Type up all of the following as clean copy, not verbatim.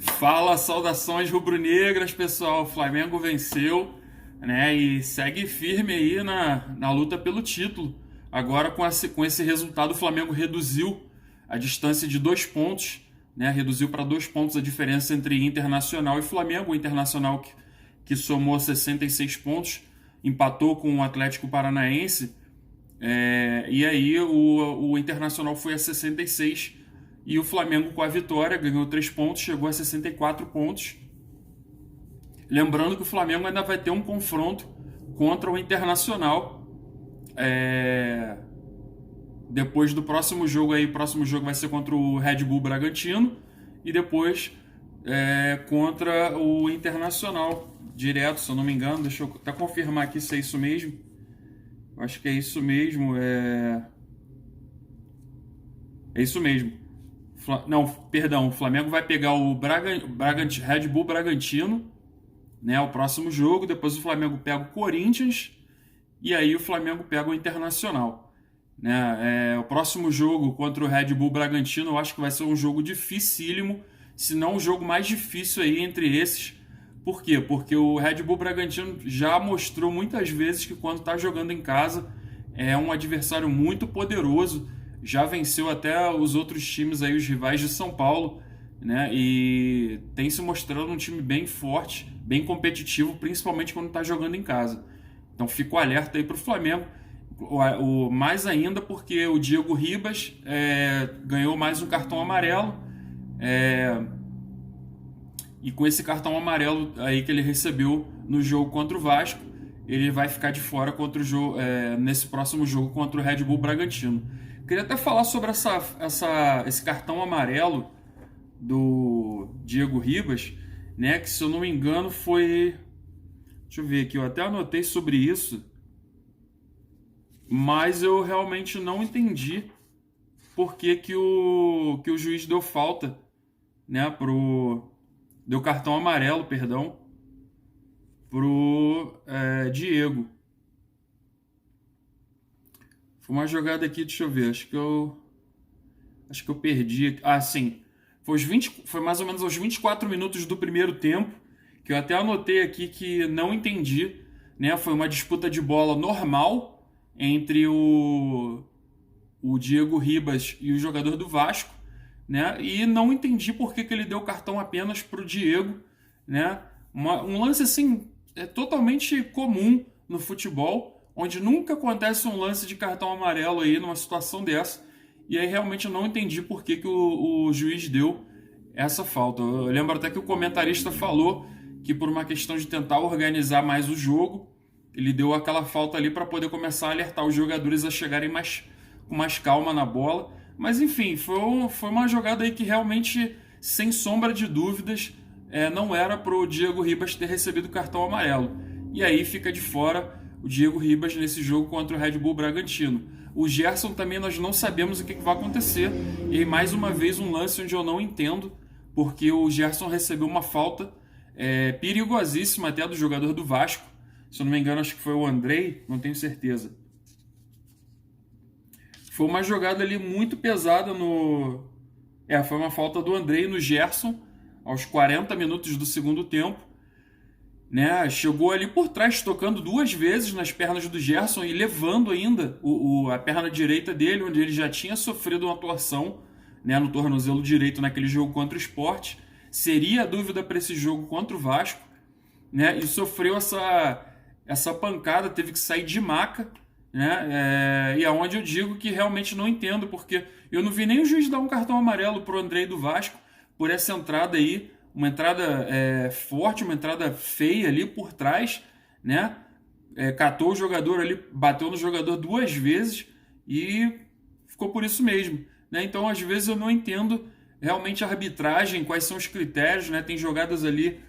Fala, saudações rubro-negras, pessoal. O Flamengo venceu, né? E segue firme aí na luta pelo título. Agora, com esse resultado, o Flamengo reduziu a distância de 2 pontos, né? Reduziu para 2 pontos a diferença entre Internacional e Flamengo. O Internacional que somou 66 pontos, empatou com o Atlético Paranaense. E aí o Internacional foi a 66 e o Flamengo, com a vitória, ganhou 3 pontos, chegou a 64 pontos. Lembrando que o Flamengo ainda vai ter um confronto contra o Internacional. Depois do próximo jogo aí, o próximo jogo vai ser contra o Red Bull Bragantino e depois contra o Internacional direto, se eu não me engano. Deixa eu até confirmar aqui se é isso mesmo. Acho que é isso mesmo. É isso mesmo. Não, perdão. O Flamengo vai pegar o Red Bull Bragantino, né, o próximo jogo. Depois o Flamengo pega o Corinthians e aí o Flamengo pega o Internacional, né? O próximo jogo contra o Red Bull Bragantino eu acho que vai ser um jogo dificílimo, se não o jogo mais difícil aí entre esses. Por quê? Porque o Red Bull Bragantino já mostrou muitas vezes que quando está jogando em casa é um adversário muito poderoso. Já venceu até os outros times aí, os rivais de São Paulo, né? E tem se mostrando um time bem forte, bem competitivo, principalmente quando está jogando em casa. Então fico alerta aí para o Flamengo. Mais ainda porque o Diego Ribas ganhou mais um cartão amarelo. E com esse cartão amarelo aí que ele recebeu no jogo contra o Vasco, ele vai ficar de fora contra o jogo, nesse próximo jogo contra o Red Bull Bragantino. Queria até falar sobre esse cartão amarelo do Diego Ribas, né? Que, se eu não me engano, foi... Deixa eu ver aqui, eu até anotei sobre isso, mas eu realmente não entendi por que o juiz deu falta, né? Deu cartão amarelo, perdão, pro Diego. Foi uma jogada aqui, deixa eu ver, acho que eu perdi. Ah, sim. Foi mais ou menos aos 24 minutos do primeiro tempo, que eu até anotei aqui que não entendi, né? Foi uma disputa de bola normal entre o Diego Ribas e o jogador do Vasco, né? E não entendi por que ele deu cartão apenas para o Diego, né? Um lance assim totalmente comum no futebol, onde nunca acontece um lance de cartão amarelo aí numa situação dessa. E aí realmente eu não entendi por que o juiz deu essa falta. Eu lembro até que o comentarista falou que, por uma questão de tentar organizar mais o jogo, ele deu aquela falta ali para poder começar a alertar os jogadores a chegarem com mais calma na bola. Mas enfim, foi uma jogada aí que realmente, sem sombra de dúvidas, não era para o Diego Ribas ter recebido o cartão amarelo. E aí fica de fora o Diego Ribas nesse jogo contra o Red Bull Bragantino. O Gerson também nós não sabemos o que vai acontecer. E aí, mais uma vez, um lance onde eu não entendo, porque o Gerson recebeu uma falta perigosíssima até do jogador do Vasco. Se eu não me engano, acho que foi o Andrei, não tenho certeza. Foi uma jogada ali muito pesada foi uma falta do Andrei no Gerson, aos 40 minutos do segundo tempo, né? Chegou ali por trás, tocando 2 vezes nas pernas do Gerson e levando ainda a perna direita dele, onde ele já tinha sofrido uma torção, né, no tornozelo direito naquele jogo contra o Sport. Seria a dúvida para esse jogo contra o Vasco, né? E sofreu essa pancada, teve que sair de maca, né? E é onde eu digo que realmente não entendo, porque eu não vi nem o juiz dar um cartão amarelo pro Andrei do Vasco por essa entrada aí, uma entrada forte, uma entrada feia ali por trás, né? Catou o jogador ali, bateu no jogador 2 vezes e ficou por isso mesmo, né? Então, às vezes eu não entendo realmente a arbitragem, quais são os critérios, né? Tem jogadas ali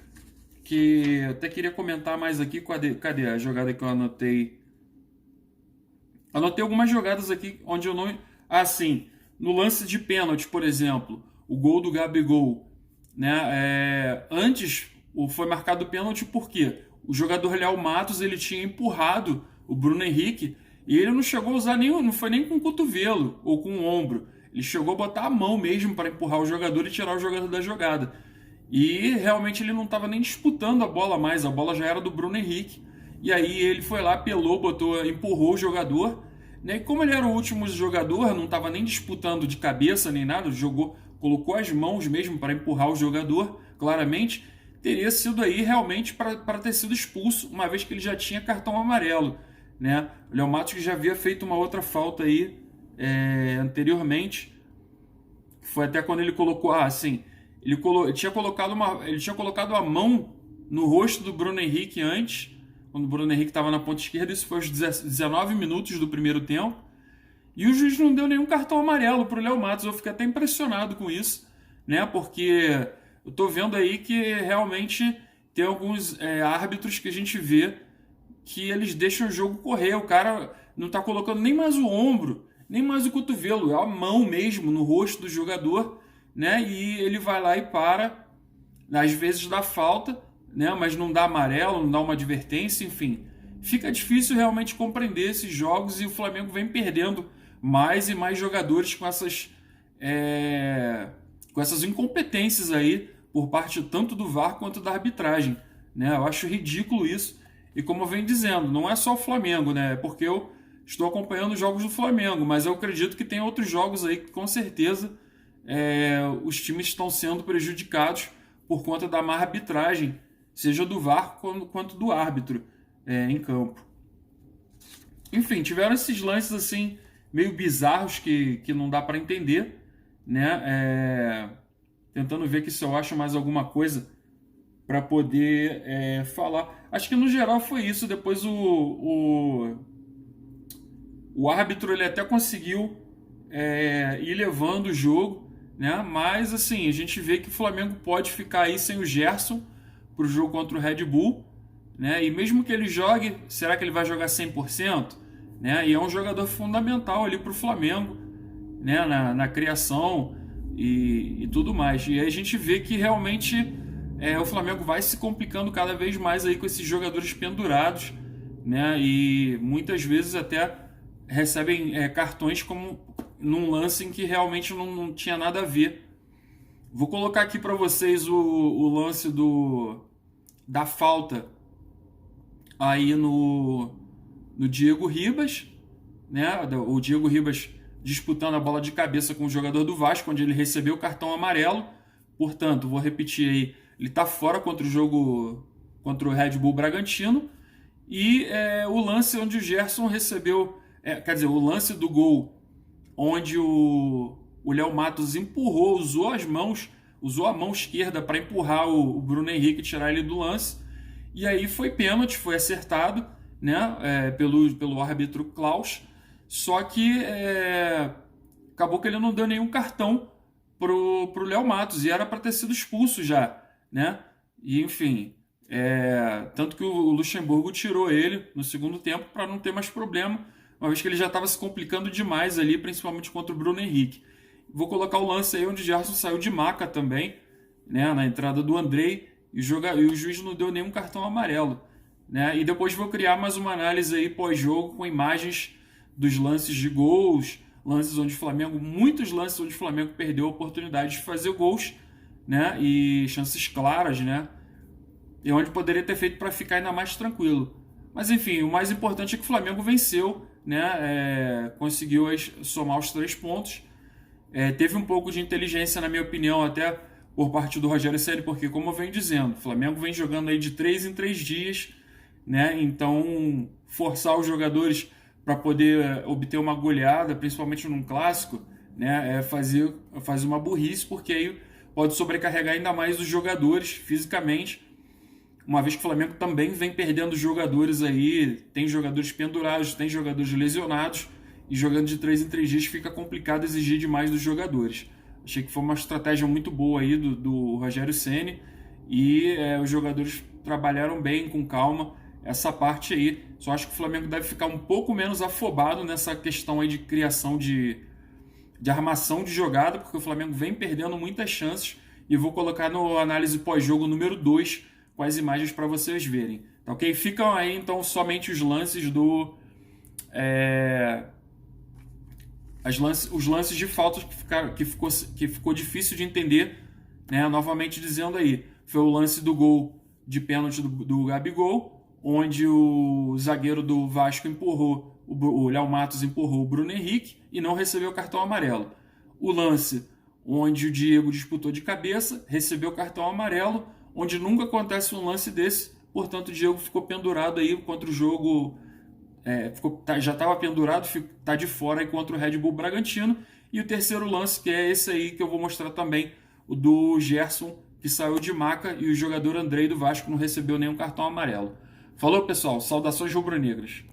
que eu até queria comentar mais aqui. Cadê a jogada que eu anotei? Anotei algumas jogadas aqui onde eu não... Ah, sim. No lance de pênalti, por exemplo, o gol do Gabigol, né? Antes foi marcado o pênalti porque o jogador Léo Matos ele tinha empurrado o Bruno Henrique e ele não chegou a usar não foi nem com o cotovelo ou com o ombro. Ele chegou a botar a mão mesmo para empurrar o jogador e tirar o jogador da jogada. E realmente ele não estava nem disputando a bola mais, a bola já era do Bruno Henrique. E aí ele foi lá, apelou, botou, empurrou o jogador, né? E como ele era o último jogador, não estava nem disputando de cabeça nem nada, jogou, colocou as mãos mesmo para empurrar o jogador, claramente, teria sido aí realmente para ter sido expulso, uma vez que ele já tinha cartão amarelo, né? O Léo Matos que já havia feito uma outra falta aí anteriormente, foi até quando ele colocou, ele tinha colocado a mão no rosto do Bruno Henrique antes, quando o Bruno Henrique estava na ponta esquerda, isso foi aos 19 minutos do primeiro tempo, e o juiz não deu nenhum cartão amarelo para o Léo Matos. Eu fiquei até impressionado com isso, né? Porque eu tô vendo aí que realmente tem alguns árbitros que a gente vê que eles deixam o jogo correr. O cara não tá colocando nem mais o ombro, nem mais o cotovelo, é a mão mesmo no rosto do jogador, né? E ele vai lá e para, às vezes dá falta, né? Mas não dá amarelo, não dá uma advertência, enfim. Fica difícil realmente compreender esses jogos e o Flamengo vem perdendo mais e mais jogadores com essas incompetências aí por parte tanto do VAR quanto da arbitragem, né? Eu acho ridículo isso. E como eu venho dizendo, não é só o Flamengo, né? É porque eu estou acompanhando os jogos do Flamengo, mas eu acredito que tem outros jogos aí que com certeza os times estão sendo prejudicados por conta da má arbitragem, seja do VAR quanto do árbitro em campo. Enfim, tiveram esses lances assim meio bizarros que não dá para entender, né? Tentando ver aqui se eu acho mais alguma coisa para poder falar. Acho que no geral foi isso. Depois o árbitro ele até conseguiu ir levando o jogo, né? Mas assim, a gente vê que o Flamengo pode ficar aí sem o Gerson para o jogo contra o Red Bull, né? E mesmo que ele jogue, será que ele vai jogar 100%? Né? E é um jogador fundamental ali para o Flamengo, né? Na criação e tudo mais. E aí a gente vê que realmente o Flamengo vai se complicando cada vez mais aí com esses jogadores pendurados, né? E muitas vezes até recebem cartões como num lance em que realmente não tinha nada a ver. Vou colocar aqui para vocês o lance da falta aí no Diego Ribas, né? O Diego Ribas disputando a bola de cabeça com o jogador do Vasco, onde ele recebeu o cartão amarelo. Portanto, vou repetir aí, ele está fora contra o jogo contra o Red Bull Bragantino. E o lance onde o Gerson recebeu, quer dizer, o lance do gol onde o Léo Matos empurrou, usou a mão esquerda para empurrar o Bruno Henrique e tirar ele do lance. E aí foi pênalti, foi acertado, né, pelo árbitro Klaus. Só que acabou que ele não deu nenhum cartão pro Léo Matos e era para ter sido expulso já, né? E enfim, tanto que o Luxemburgo tirou ele no segundo tempo para não ter mais problema, uma vez que ele já estava se complicando demais ali, principalmente contra o Bruno Henrique. Vou colocar o lance aí onde o Gerson saiu de maca também, né, na entrada do Andrei, e o juiz não deu nenhum cartão amarelo, né? E depois vou criar mais uma análise aí pós-jogo com imagens dos lances de gols, muitos lances onde o Flamengo perdeu a oportunidade de fazer gols, né? E chances claras, né? E onde poderia ter feito para ficar ainda mais tranquilo. Mas enfim, o mais importante é que o Flamengo venceu, né? Conseguiu somar os 3 pontos. Teve um pouco de inteligência, na minha opinião, até por parte do Rogério Ceni, porque, como eu venho dizendo, o Flamengo vem jogando aí de 3 em 3 dias, né? Então, forçar os jogadores para poder obter uma goleada, principalmente num clássico, né? Fazer uma burrice, porque aí pode sobrecarregar ainda mais os jogadores fisicamente, uma vez que o Flamengo também vem perdendo jogadores aí, tem jogadores pendurados, tem jogadores lesionados, e jogando de 3 em 3 dias fica complicado exigir demais dos jogadores. Achei que foi uma estratégia muito boa aí do Rogério Ceni, e os jogadores trabalharam bem, com calma, essa parte aí. Só acho que o Flamengo deve ficar um pouco menos afobado nessa questão aí de criação de armação de jogada, porque o Flamengo vem perdendo muitas chances, e vou colocar no análise pós-jogo número 2 com as imagens para vocês verem. Tá, ok? Ficam aí então somente os lances os lances de faltas que ficou difícil de entender, né? Novamente dizendo aí, foi o lance do gol de pênalti do Gabigol, onde o zagueiro do Vasco empurrou, o Léo Matos empurrou o Bruno Henrique e não recebeu o cartão amarelo. O lance onde o Diego disputou de cabeça, recebeu o cartão amarelo, onde nunca acontece um lance desse, portanto o Diego ficou pendurado aí contra o jogo, já estava pendurado, está de fora aí contra o Red Bull Bragantino. E o terceiro lance, que é esse aí que eu vou mostrar também, o do Gerson, que saiu de maca, e o jogador Andrei do Vasco não recebeu nenhum cartão amarelo. Falou, pessoal, saudações rubro-negras.